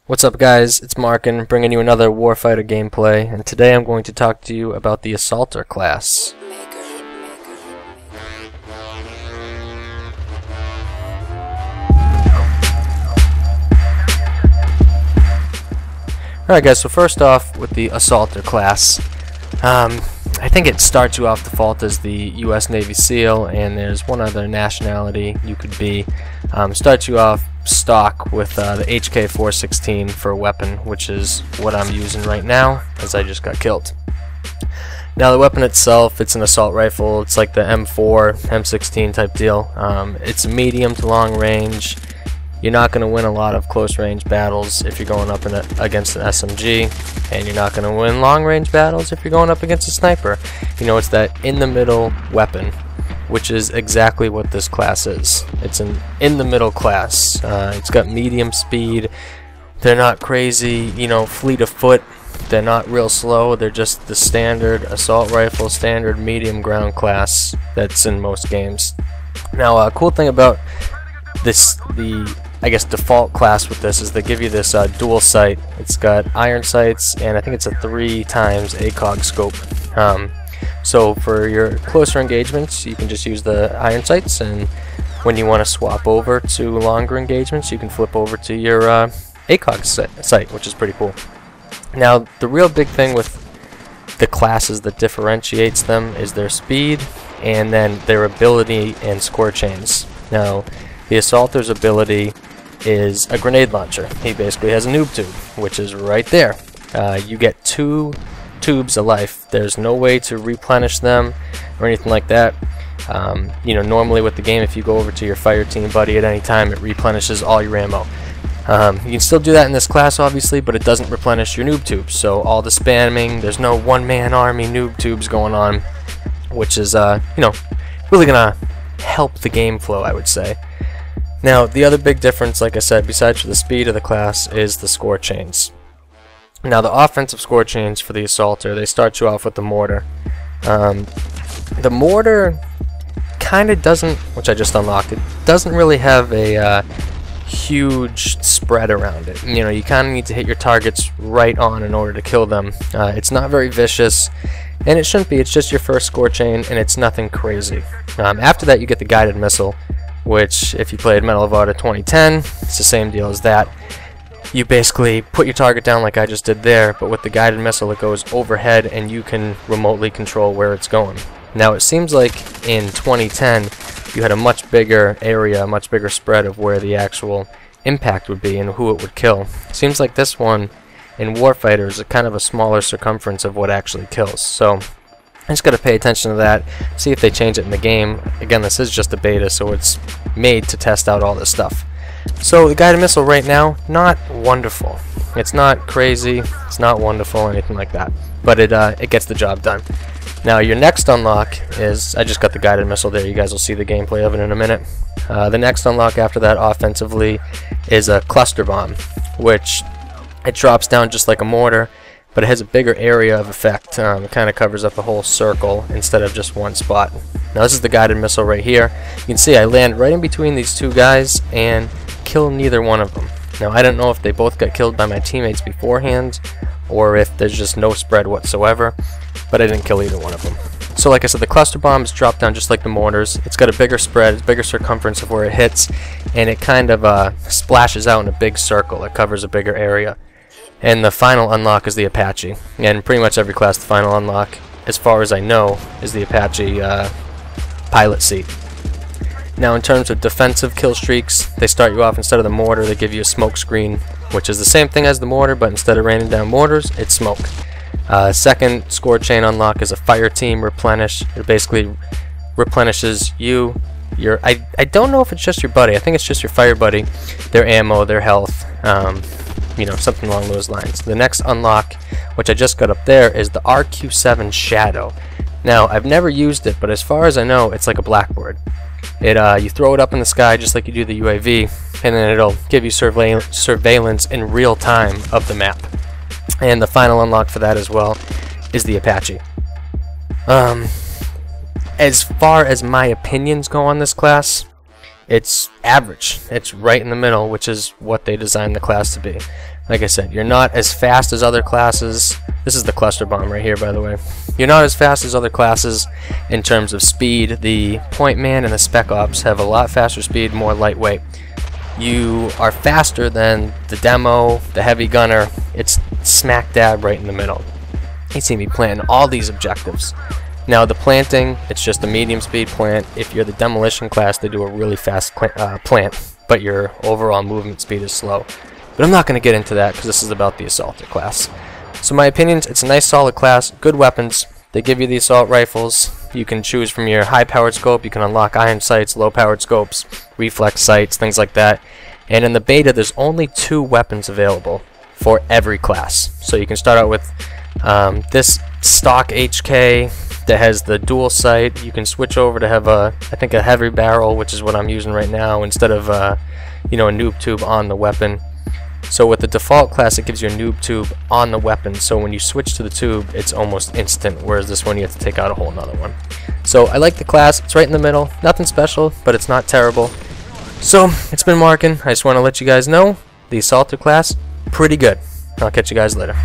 What's up guys, it's Markin bringing you another Warfighter gameplay, and today I'm going to talk to you about the Assaulter class. Alright guys, so first off with the Assaulter class, I think it starts you off default as the US Navy SEAL, and there's one other nationality you could be. Starts you off stock with the HK416 for a weapon, which is what I'm using right now as I just got killed. Now the weapon itself, it's an assault rifle. It's like the M4, M16 type deal. It's medium to long range. You're not going to win a lot of close range battles if you're going up against an SMG, and you're not going to win long range battles if you're going up against a sniper. You know, it's that in the middle weapon, which is exactly what this class is. It's an in the middle class. It's got medium speed. They're not crazy, you know, fleet of foot. They're not real slow. They're just the standard assault rifle, standard medium ground class that's in most games. Now, a cool thing about this, I guess default class with this, is they give you this dual sight. It's got iron sights, and I think it's a 3x ACOG scope. So for your closer engagements, you can just use the iron sights, and when you want to swap over to longer engagements, you can flip over to your ACOG sight, which is pretty cool. Now, the real big thing with the classes that differentiates them is their speed and then their ability and score chains. Now, the Assaulter's ability is a grenade launcher. He basically has a noob tube, which is right there. You get 2 tubes of life. There's no way to replenish them or anything like that. You know, normally with the game, if you go over to your fire team buddy at any time, it replenishes all your ammo. You can still do that in this class, obviously, but it doesn't replenish your noob tubes. So all the spamming, there's no one-man army noob tubes going on, which is, you know, really gonna help the game flow, I would say. Now, the other big difference, like I said, besides for the speed of the class, is the score chains. Now, the offensive score chains for the Assaulter, they start you off with the mortar. The mortar kind of doesn't, which I just unlocked, it doesn't really have a huge spread around it. You know, you kind of need to hit your targets right on in order to kill them. It's not very vicious, and it shouldn't be. It's just your first score chain, and it's nothing crazy. After that, you get the guided missile, which, if you played Medal of Honor 2010, it's the same deal as that. You basically put your target down like I just did there, but with the guided missile it goes overhead and you can remotely control where it's going. Now, it seems like in 2010 you had a much bigger area, a much bigger spread of where the actual impact would be and who it would kill. Seems like this one in Warfighter is a kind of a smaller circumference of what actually kills. So I just got to pay attention to that, see if they change it in the game. Again, this is just a beta, so it's made to test out all this stuff. So the guided missile right now, not wonderful. It's not crazy, it's not wonderful, anything like that. But it gets the job done. Now your next unlock is, I just got the guided missile there, you guys will see the gameplay of it in a minute. The next unlock after that offensively is a cluster bomb, which it drops down just like a mortar, but it has a bigger area of effect. It kind of covers up a whole circle instead of just one spot. Now this is the guided missile right here. You can see I land right in between these two guys and kill neither one of them. Now, I don't know if they both got killed by my teammates beforehand or if there's just no spread whatsoever, but I didn't kill either one of them. So like I said, the cluster bombs drop down just like the mortars. It's got a bigger spread, bigger circumference of where it hits, and it kind of splashes out in a big circle. It covers a bigger area. And the final unlock is the Apache. And pretty much every class, the final unlock, as far as I know, is the Apache pilot seat. Now, in terms of defensive kill streaks, they start you off, instead of the mortar, they give you a smoke screen, which is the same thing as the mortar, but instead of raining down mortars, it's smoke. Second score chain unlock is a fire team replenish. It basically replenishes you. I don't know if it's just your buddy. I think it's just your fire buddy, their ammo, their health, you know, something along those lines. The next unlock, which I just got up there, is the RQ-7 Shadow. Now, I've never used it, but as far as I know, it's like a Blackbird. You throw it up in the sky just like you do the UAV, and then it'll give you surveillance in real time of the map. And the final unlock for that as well is the Apache. As far as my opinions go on this class, it's average. It's right in the middle, which is what they designed the class to be. Like I said, you're not as fast as other classes. This is the cluster bomb right here, by the way. You're not as fast as other classes in terms of speed. The point man and the spec ops have a lot faster speed, more lightweight. You are faster than the demo, the heavy gunner. It's smack dab right in the middle. You see me planting all these objectives. Now the planting, it's just a medium speed plant. If you're the demolition class, they do a really fast plant, but your overall movement speed is slow. But I'm not going to get into that because this is about the assaulter class. So my opinions, it's a nice solid class, good weapons. They give you the assault rifles. You can choose from your high powered scope. You can unlock iron sights, low powered scopes, reflex sights, things like that. And in the beta, there's only 2 weapons available for every class. So you can start out with this stock HK that has the dual sight. You can switch over to have I think a heavy barrel, which is what I'm using right now, instead of a noob tube on the weapon. So with the default class, it gives you a noob tube on the weapon, so when you switch to the tube, it's almost instant, whereas this one you have to take out a whole nother one. So I like the class. It's right in the middle. Nothing special, but it's not terrible. So it's been Markin. I just want to let you guys know the assaulter class, pretty good. I'll catch you guys later.